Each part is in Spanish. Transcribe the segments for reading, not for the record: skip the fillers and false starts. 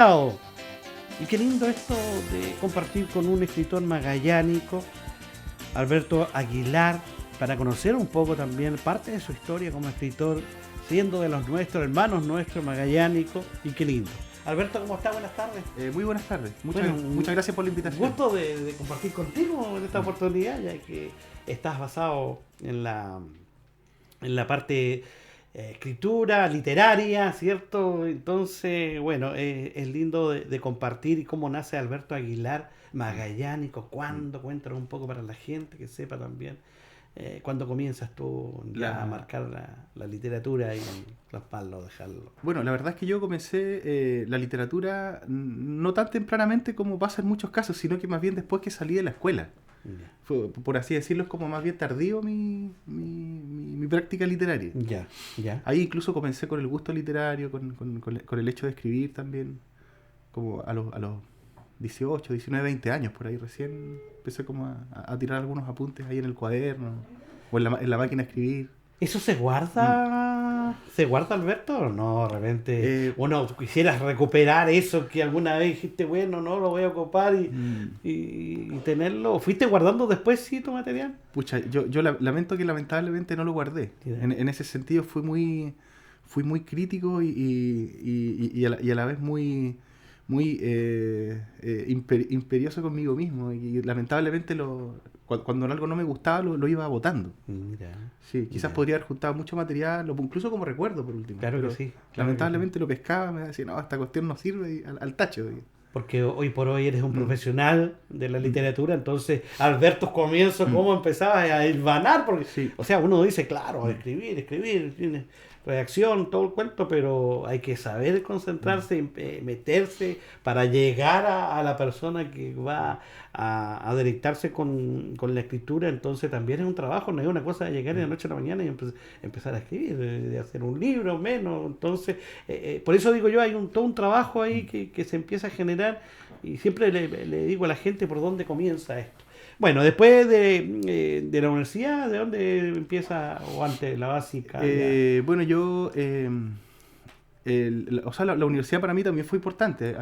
Chao. Y qué lindo esto de compartir con un escritor magallánico, Alberto Aguilar, para conocer un poco también parte de su historia como escritor, siendo de los nuestros, hermanos nuestros, magallánicos, y qué lindo. Alberto, ¿cómo está? Buenas tardes. Muy buenas tardes. Bueno, Muchas gracias por la invitación. Gusto de compartir contigo en esta oportunidad, ya que estás basado en la parte escritura, literaria, ¿cierto? Entonces, bueno, es lindo de compartir y cómo nace Alberto Aguilar, magallánico, cuándo, cuéntanos un poco para la gente que sepa también. ¿Cuándo comienzas tú ya a marcar la literatura y plasmarlo, dejarlo? Bueno, la verdad es que yo comencé la literatura no tan tempranamente como pasa en muchos casos, sino que más bien después que salí de la escuela. Ya. Fue, por así decirlo, es como más bien tardío mi práctica literaria. Ya, ya. Ahí incluso comencé con el gusto literario, con el hecho de escribir también, como a los 18, 19, 20 años, por ahí recién empecé como a tirar algunos apuntes ahí en el cuaderno o en la máquina de escribir. ¿Eso se guarda? ¿Se guarda, Alberto? ¿O no? De repente uno quisieras recuperar eso que alguna vez dijiste, bueno, no, lo voy a ocupar y tenerlo. ¿Fuiste guardando después, sí, tu material? Pucha, yo lamento que lamentablemente no lo guardé. En ese sentido fui muy crítico y a la vez muy imperioso conmigo mismo. Y lamentablemente cuando algo no me gustaba lo iba botando. Mira. Sí, quizás podría haber juntado mucho material, incluso como recuerdo por último. Claro que sí. Lamentablemente lo pescaba, me decía, no, esta cuestión no sirve, y al tacho. Porque hoy por hoy eres un profesional de la literatura, entonces al ver tus comienzos, cómo empezabas a hilvanar, porque, Sí. o sea, uno dice, claro, escribir, tiene redacción, todo el cuento, pero hay que saber concentrarse, meterse para llegar a la persona que va a deleitarse con la escritura. Entonces también es un trabajo, no es una cosa de llegar de la noche a la mañana y empezar a escribir, de hacer un libro menos. Entonces, por eso digo yo, hay todo un trabajo ahí que se empieza a generar, y siempre le digo a la gente por dónde comienza esto. Bueno, después de la universidad, ¿de dónde empieza? O antes, la básica. Bueno, yo... la universidad para mí también fue importante.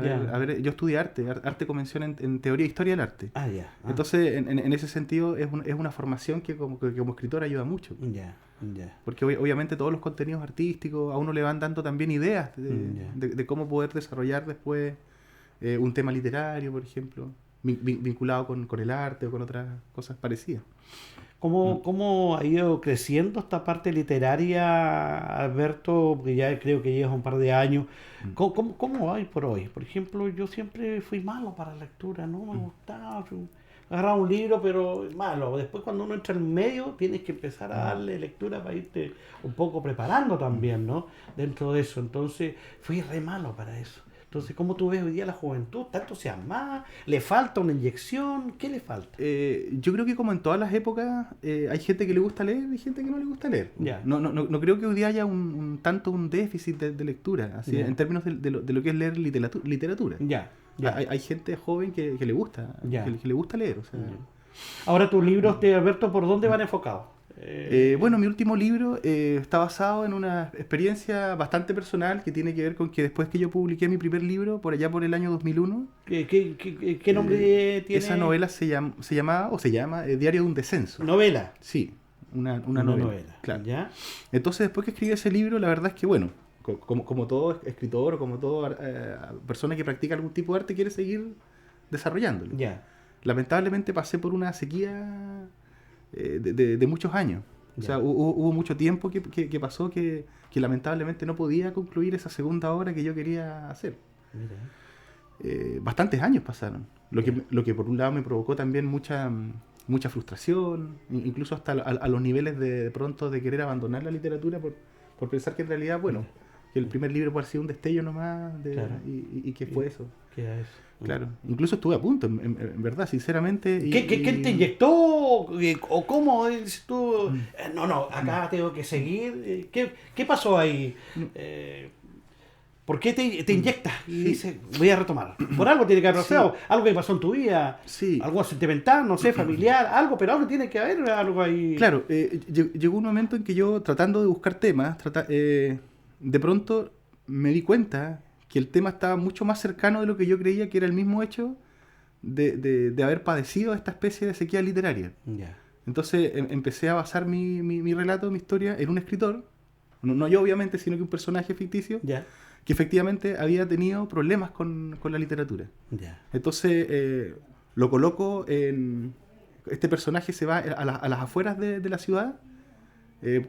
Yo estudié arte convención en teoría e historia del arte. Ya. Entonces, en ese sentido, es una formación que como escritor ayuda mucho. Ya. Porque obviamente todos los contenidos artísticos a uno le van dando también ideas de cómo poder desarrollar después un tema literario, por ejemplo, vinculado con el arte o con otras cosas parecidas. ¿Cómo ha ido creciendo esta parte literaria, Alberto? Porque ya creo que llevas un par de años. ¿Cómo va por hoy? Por ejemplo, yo siempre fui malo para la lectura, no me gustaba. Agarraba un libro, pero malo. Después, cuando uno entra en medio, tienes que empezar a darle lectura para irte un poco preparando también, ¿no? Dentro de eso. Entonces, fui re malo para eso. Entonces, ¿cómo tú ves hoy día la juventud? ¿Está entusiasmada? ¿Le falta una inyección? ¿Qué le falta? Yo creo que como en todas las épocas hay gente que le gusta leer y gente que no le gusta leer. Ya. No creo que hoy día haya tanto un déficit de lectura, así en términos de lo que es leer literatura. Ya. Hay gente joven que le gusta, que le gusta leer. O sea. Ahora, tus libros, Alberto, ¿por dónde van enfocados? Bueno, mi último libro está basado en una experiencia bastante personal que tiene que ver con que después que yo publiqué mi primer libro, por allá por el año 2001... ¿Qué nombre tiene? Esa novela se llama Diario de un descenso. ¿Novela? Sí, una novela. Claro. ¿Ya? Entonces, después que escribí ese libro, la verdad es que, bueno, como todo escritor o como toda persona que practica algún tipo de arte, quiere seguir desarrollándolo. Ya. Lamentablemente pasé por una sequía de muchos años. O sea, hubo mucho tiempo que pasó que lamentablemente no podía concluir esa segunda obra que yo quería hacer. Bastantes años pasaron. Lo que por un lado me provocó también mucha frustración, incluso hasta a los niveles de pronto de querer abandonar la literatura por pensar que en realidad, bueno, que el primer libro puede haber sido un destello nomás Claro. y que fue eso. ¿Qué es eso? Claro, incluso estuve a punto, en verdad, sinceramente. ¿Qué te inyectó? ¿O cómo dices tú? No, acá tengo que seguir. ¿Qué pasó ahí? ¿Por qué te inyectas? Y dices, voy a retomar. Por algo tiene que haber pasado. Algo que pasó en tu vida. Sí. Algo sentimental, no sé, familiar, algo, pero algo tiene que haber, algo ahí. Claro, llegó un momento en que yo, tratando de buscar temas, de pronto me di cuenta que el tema estaba mucho más cercano de lo que yo creía, que era el mismo hecho de haber padecido esta especie de sequía literaria. Ya. Entonces empecé a basar mi relato, mi historia, en un escritor, no yo obviamente, sino que un personaje ficticio, Ya. que efectivamente había tenido problemas con la literatura. Ya. Entonces lo coloco en... Este personaje se va a las afueras de la ciudad,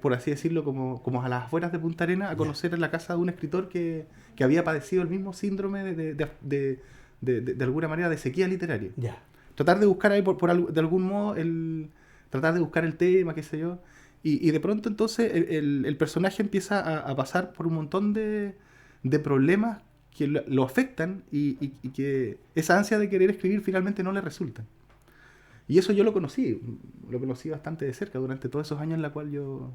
por así decirlo, como a las afueras de Punta Arenas, a conocer en la casa de un escritor que había padecido el mismo síndrome de alguna manera de sequía literaria. Ya. Tratar de buscar ahí de algún modo tratar de buscar el tema, qué sé yo, y de pronto entonces el personaje empieza a pasar por un montón de problemas que lo afectan y que esa ansia de querer escribir finalmente no le resulta. Y eso yo lo conocí bastante de cerca durante todos esos años en la cual yo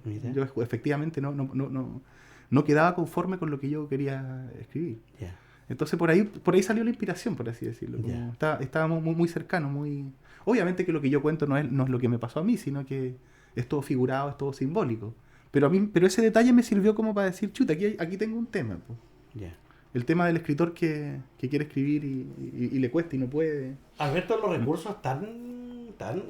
efectivamente no quedaba conforme con lo que yo quería escribir. Ya. Entonces por ahí salió la inspiración, por así decirlo. Estábamos muy cercanos, muy... Obviamente que lo que yo cuento no es lo que me pasó a mí, sino que es todo figurado, es todo simbólico. Pero ese detalle me sirvió como para decir, chuta, aquí tengo un tema. Po. Ya. El tema del escritor que quiere escribir y le cuesta y no puede. Alberto, los recursos tan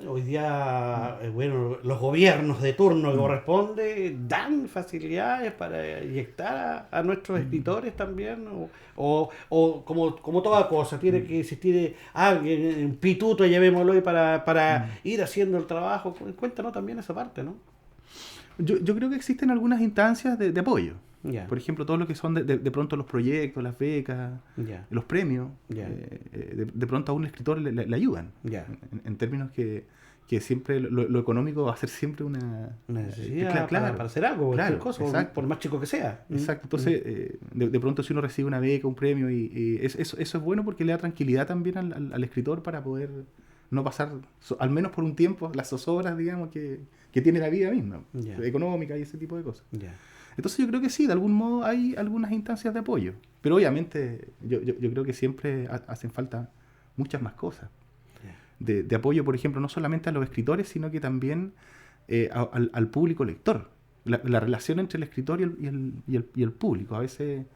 hoy día, bueno, los gobiernos de turno que corresponde dan facilidades para inyectar a nuestros escritores también, o como toda cosa, tiene que existir alguien, un pituto, llamémoslo, para ir haciendo el trabajo. Cuéntanos también esa parte, ¿no? Yo creo que existen algunas instancias de apoyo. Yeah. Por ejemplo, todo lo que son de pronto los proyectos, las becas, los premios, de pronto a un escritor le ayudan. En términos que siempre lo económico va a ser siempre una necesidad para hacer algo, cualquier cosa, por más chico que sea. Exacto. Entonces, de pronto si uno recibe una beca, un premio, y eso es bueno porque le da tranquilidad también al escritor para poder no pasar, al menos por un tiempo, las zozobras, digamos, que tiene la vida misma, económica y ese tipo de cosas. Entonces yo creo que sí, de algún modo hay algunas instancias de apoyo. Pero obviamente yo creo que siempre hacen falta muchas más cosas. De apoyo, por ejemplo, no solamente a los escritores, sino que también al público lector. La relación entre el escritor y el público. A veces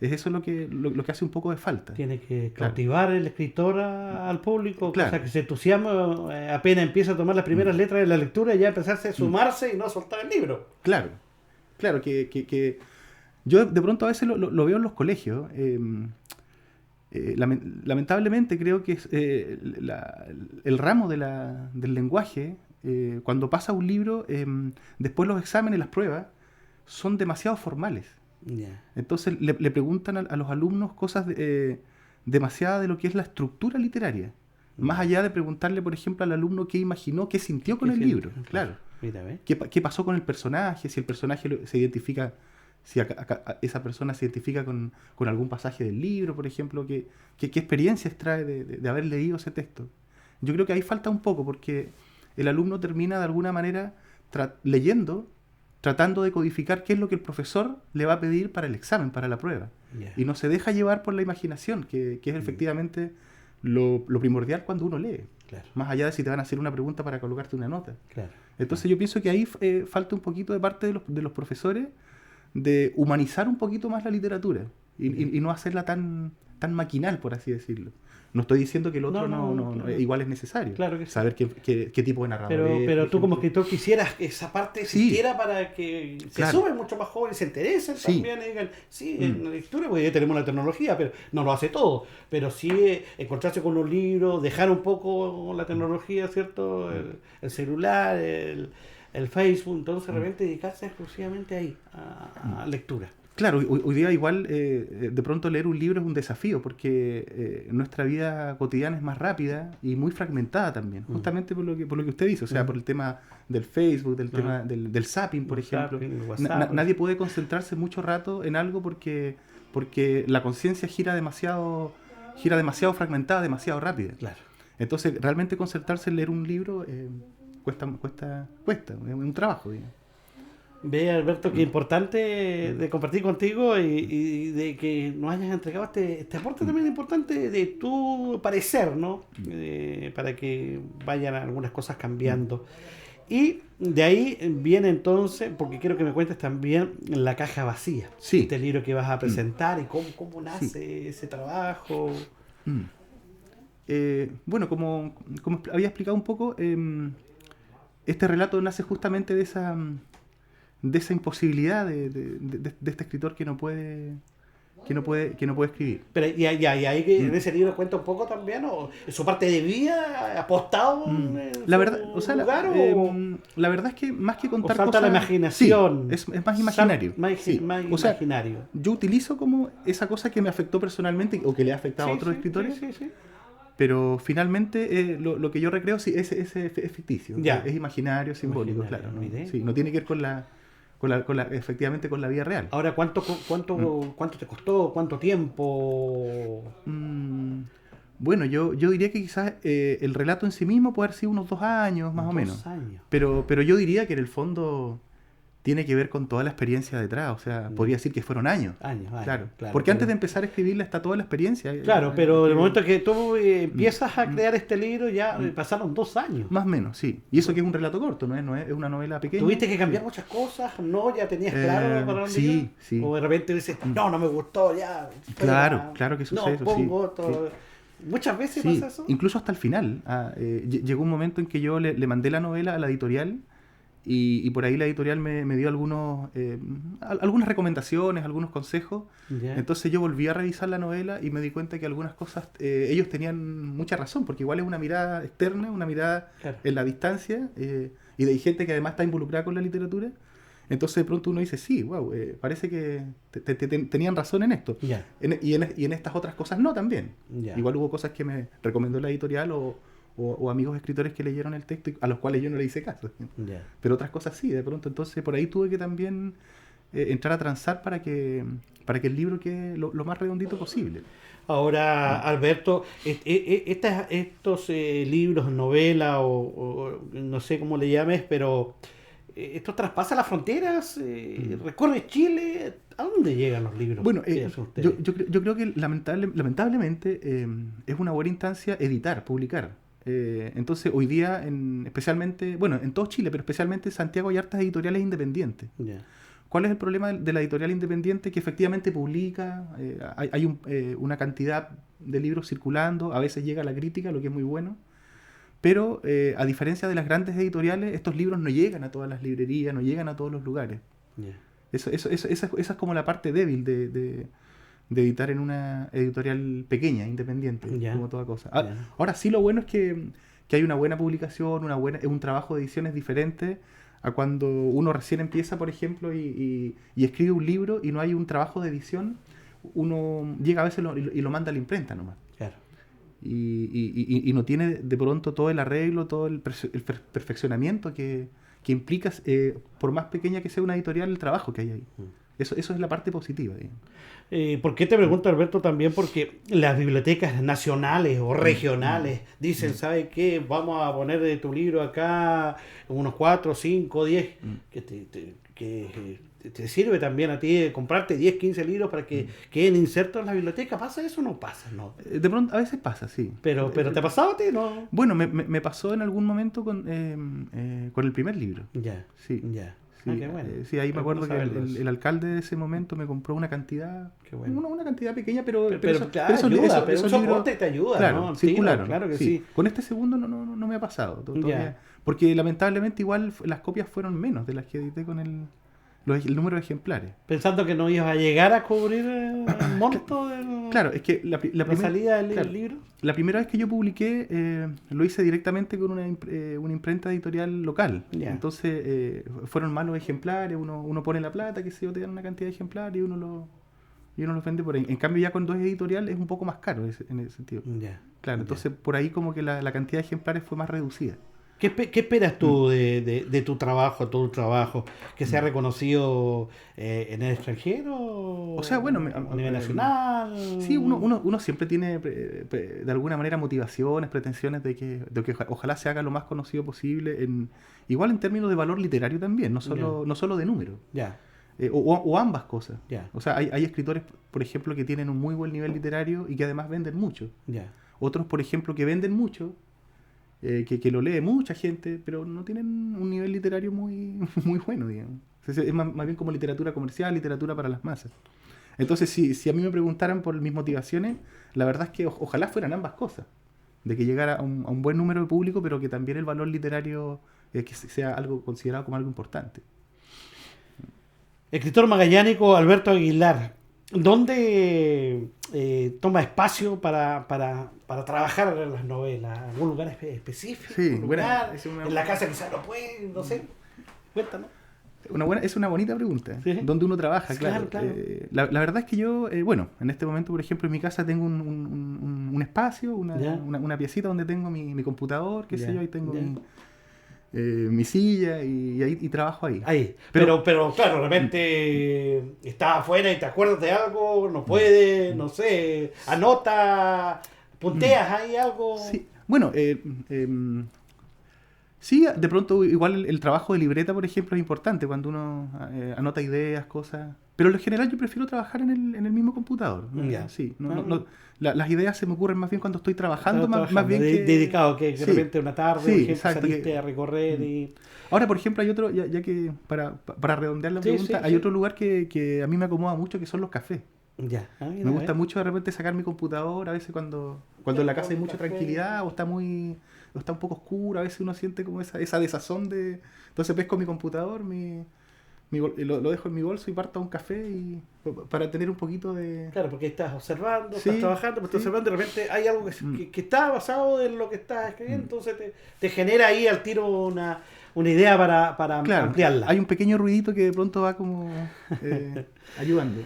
es eso lo que hace un poco de falta. Tiene que cautivar el escritor al público, o sea, que se entusiasma, apenas empieza a tomar las primeras letras de la lectura y ya empezarse a sumarse y no soltar el libro. Claro, que yo de pronto a veces lo veo en los colegios. Lamentablemente creo que el ramo del lenguaje, cuando pasa un libro, después los exámenes, las pruebas, son demasiado formales. Entonces le preguntan a los alumnos cosas demasiado de lo que es la estructura literaria. Más allá de preguntarle, por ejemplo, al alumno qué imaginó, qué sintió con el libro. Claro. ¿Qué pasó con el personaje? Si el personaje se identifica, si esa persona se identifica con algún pasaje del libro, por ejemplo, ¿qué experiencias trae de haber leído ese texto? Yo creo que ahí falta un poco, porque el alumno termina de alguna manera leyendo, tratando de codificar qué es lo que el profesor le va a pedir para el examen, para la prueba. Y no se deja llevar por la imaginación, que es efectivamente lo primordial cuando uno lee. Más allá de si te van a hacer una pregunta para colocarte una nota. Entonces yo pienso que ahí falta un poquito de parte de los profesores de humanizar un poquito más la literatura y no hacerla tan maquinal, por así decirlo. No estoy diciendo que el otro no igual es necesario. Claro que sí. Saber qué tipo de narrador es. Pero tú como escritor quisieras que esa parte existiera para que se suben mucho más jóvenes, se interesen también y digan, en la lectura, pues ya tenemos la tecnología, pero no lo hace todo. Pero sí encontrarse con un libro, dejar un poco la tecnología, ¿cierto? El celular, el Facebook, entonces de repente dedicarse exclusivamente ahí, a lectura. Claro, hoy día igual de pronto leer un libro es un desafío porque nuestra vida cotidiana es más rápida y muy fragmentada también, justamente por lo que usted dice, o sea, por el tema del Facebook, del tema del zapping, por ejemplo. Nadie puede concentrarse mucho rato en algo porque la conciencia gira demasiado fragmentada, demasiado rápida. Entonces, realmente concentrarse en leer un libro cuesta, es un trabajo, digamos. Ve, Alberto, que importante de compartir contigo y de que nos hayas entregado este aporte también importante de tu parecer, ¿no? Para que vayan algunas cosas cambiando. Y de ahí viene entonces, porque quiero que me cuentes también la caja vacía. Sí. Este libro que vas a presentar y cómo nace Sí. ese trabajo. Mm. Bueno, como había explicado un poco, este relato nace justamente de esa imposibilidad de este escritor que no puede escribir. Pero y ahí que en ese libro cuenta un poco también, o su parte de vida, apostado en La su verdad, o sea, lugar, la verdad es que más que o contar falta cosas, la imaginación. sí, es más imaginario. Más, Sí. más O sea, imaginario. yo utilizo como esa cosa que me afectó personalmente o que le ha afectado a Sí, otros sí, escritores, sí. pero finalmente lo que yo recreo sí es ficticio, Ya. es imaginario, simbólico, Imaginario, claro. no idea. Sí, no tiene que ver efectivamente con la vida real. Ahora, ¿cuánto te costó? ¿Cuánto tiempo? Mm, bueno, yo diría que quizás el relato en sí mismo puede haber sido unos 2 años, más o menos. 2 años. Pero yo diría que en el fondo tiene que ver con toda la experiencia detrás. O sea, podría decir que fueron años. Años, Claro. claro. Porque antes de empezar a escribirla está toda la experiencia. Claro, pero el momento que tú empiezas a mm, crear este libro ya pasaron 2 años. Más o menos, sí. Y eso que es un relato corto, no es una novela pequeña. ¿Tuviste que cambiar Sí. muchas cosas? ¿No? ¿Ya tenías claro para dónde sí, iba? sí. O de repente dices, no me gustó, ya. Claro que sucede no, eso, pongo sí. todo. Muchas veces Sí, pasa eso. incluso hasta el final. Llegó un momento en que yo le mandé la novela a la editorial y por ahí la editorial me dio algunas recomendaciones, algunos consejos. Ya. Entonces yo volví a revisar la novela y me di cuenta que algunas cosas ellos tenían mucha razón, porque igual es una mirada externa, una mirada Claro. en la distancia y de gente que además está involucrada con la literatura. Entonces de pronto uno dice, sí, wow, parece que tenían razón en esto. Ya. Y en estas otras cosas no también. Ya. Igual hubo cosas que me recomendó la editorial o amigos escritores que leyeron el texto a los cuales yo no le hice caso. Ya. Pero otras cosas sí, de pronto. Entonces por ahí tuve que también entrar a transar para que el libro quede lo más redondito posible. Ahora, Alberto, estos libros, novelas o no sé cómo le llames, pero esto traspasa las fronteras, recorre Chile. ¿A dónde llegan los libros? Bueno, que hacen ustedes? yo creo que lamentablemente es una buena instancia editar, publicar. Entonces hoy día, especialmente, bueno, en todo Chile, pero especialmente en Santiago hay hartas editoriales independientes. Ya. ¿Cuál es el problema de la editorial independiente? Que efectivamente publica, hay una cantidad de libros circulando, a veces llega la crítica, lo que es muy bueno, pero a diferencia de las grandes editoriales, estos libros no llegan a todas las librerías, no llegan a todos los lugares. Ya. Esa es como la parte débil de editar en una editorial pequeña, independiente, Ya. como toda cosa. Ya. Ahora sí, lo bueno es que hay una buena publicación, un trabajo de ediciones diferente a cuando uno recién empieza, por ejemplo, y escribe un libro y no hay un trabajo de edición, uno llega a veces y lo manda a la imprenta nomás. Claro. Y no tiene de pronto todo el arreglo, todo el perfeccionamiento que implica, por más pequeña que sea una editorial, el trabajo que hay ahí. Eso es la parte positiva. ¿Por qué te pregunto, Alberto? También porque las bibliotecas nacionales o regionales dicen, ¿sabe qué? Vamos a poner de tu libro acá unos 4, 5, 10, que te sirve también a ti de comprarte 10, 15 libros para que queden insertos en la biblioteca. ¿Pasa eso o no pasa? No. De pronto, a veces pasa, sí. Pero ¿te ha pasado a ti? No. Bueno, me pasó en algún momento con el primer libro. Ya. Sí. Ya. Sí, Qué bueno. sí, ahí me Qué acuerdo bueno que saberlo eso. el alcalde de ese momento me compró una cantidad, Qué bueno. una cantidad pequeña, pero Pero claro, esos ayuda, pero esos un libros, soporte te ayuda, claro, ¿no? Al circularon, tiro, claro que sí. Con este segundo no me ha pasado todavía, Ya. porque lamentablemente igual las copias fueron menos de las que edité con el número de ejemplares. Pensando que no ibas a llegar a cubrir el monto de Claro, es que la salida del claro, libro. la primera vez que yo publiqué lo hice directamente con una imprenta editorial local. Ya. Entonces fueron malos ejemplares, uno pone la plata, que se yo, te dan una cantidad de ejemplares y uno los vende por ahí. En cambio ya con dos editoriales es un poco más caro en ese sentido. Ya. Claro, Ya. entonces por ahí como que la cantidad de ejemplares fue más reducida. ¿Qué esperas tú de tu trabajo? ¿Que sea reconocido en el extranjero? O sea, bueno, a nivel nacional. Sí, uno siempre tiene de alguna manera motivaciones, pretensiones de que ojalá se haga lo más conocido posible, igual en términos de valor literario también, no solo de número. Ya. O ambas cosas. Ya. O sea, hay escritores, por ejemplo, que tienen un muy buen nivel literario y que además venden mucho. Ya. Otros, por ejemplo, que venden mucho, que lo lee mucha gente, pero no tienen un nivel literario muy, muy bueno, digamos. Es más bien como literatura comercial, literatura para las masas. Entonces, si a mí me preguntaran por mis motivaciones, la verdad es que ojalá fueran ambas cosas. De que llegara a un buen número de público, pero que también el valor literario que sea algo considerado como algo importante. Escritor magallánico Alberto Aguilar, ¿dónde toma espacio para trabajar en las novelas? ¿Algún lugar específico? Sí, ¿Un lugar? buena, ¿En la casa quizás no puede? No sé. Cuéntanos. Es una bonita pregunta. ¿Sí? ¿Dónde uno trabaja? Claro. Claro. La verdad es que yo, en este momento, por ejemplo, en mi casa tengo un espacio, una piecita donde tengo mi computador, qué sé yo, ahí tengo mi silla y trabajo ahí. Pero claro, de repente estás afuera y te acuerdas de algo, no puedes, no sé, anota, punteas ahí algo. Sí, bueno, sí, de pronto igual el trabajo de libreta, por ejemplo, es importante cuando uno anota ideas, cosas. Pero en lo general yo prefiero trabajar en el mismo computador. Sí, las ideas se me ocurren más bien cuando estoy trabajando, más bien que... Dedicado, que de repente una tarde, por ejemplo, saliste a recorrer y... Ahora, por ejemplo, hay otro, ya que para redondear la pregunta, hay otro lugar que a mí me acomoda mucho, que son los cafés. Me gusta mucho de repente sacar mi computador, a veces cuando en la casa hay mucha tranquilidad o está un poco oscuro, a veces uno siente como esa desazón de... Entonces pesco mi computador, lo dejo en mi bolso y parto a un café para tener un poquito de... Claro, porque estás observando, estás trabajando, estás observando, de repente hay algo que está basado en lo que estás escribiendo, entonces te genera ahí al tiro una idea para ampliarla. Hay un pequeño ruidito que de pronto va como ayudando.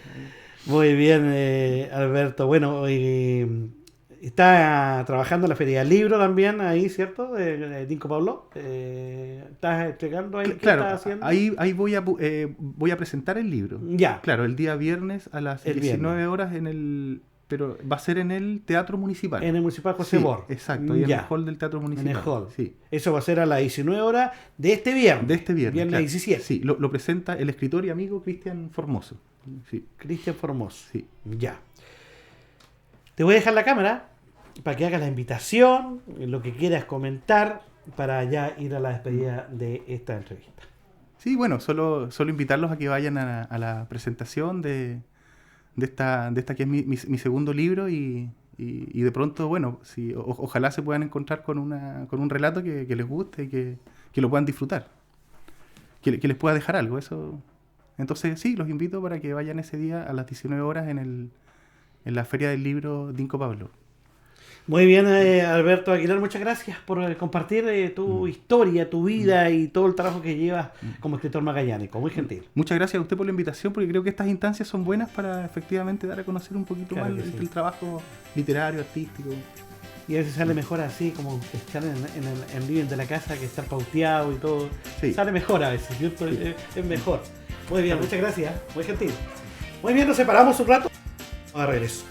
Muy bien, Alberto. Bueno, está trabajando en la Feria del Libro también ahí, ¿cierto? De Dinco Pablo. ¿Estás entregando ahí? Claro, ¿qué estás haciendo? Ahí voy a presentar el libro. Ya. Claro, el día viernes a las 19 horas pero va a ser en el Teatro Municipal. En el Municipal José Bor. Exacto, y en el hall del Teatro Municipal. En el hall. Sí. Eso va a ser a las 19 horas de este viernes. De este viernes. Viernes 17. Sí, lo presenta el escritor y amigo Cristian Formoso. Sí. Cristian Formoso. Sí. Ya. Te voy a dejar la cámara para que hagas la invitación, lo que quieras comentar, para ya ir a la despedida de esta entrevista. Sí, bueno, solo invitarlos a que vayan a la presentación de esta que es mi segundo libro y de pronto, bueno, ojalá se puedan encontrar con un relato que les guste y que lo puedan disfrutar, que les pueda dejar algo. Eso. Entonces, sí, los invito para que vayan ese día a las 19 horas en la Feria del Libro Dinco Pablo. Muy bien, Alberto Aguilar, muchas gracias por compartir tu historia, tu vida y todo el trabajo que llevas como escritor magallánico. Muy gentil. Muchas gracias a usted por la invitación, porque creo que estas instancias son buenas para efectivamente dar a conocer un poquito más el trabajo literario, artístico. Y a veces sale mejor así, como estar en el living de la casa, que estar pauteado y todo. Sí. Sale mejor a veces, ¿cierto? Sí. Es mejor. Muy bien, muchas gracias. Muy gentil. Muy bien, nos separamos un rato. A regreso.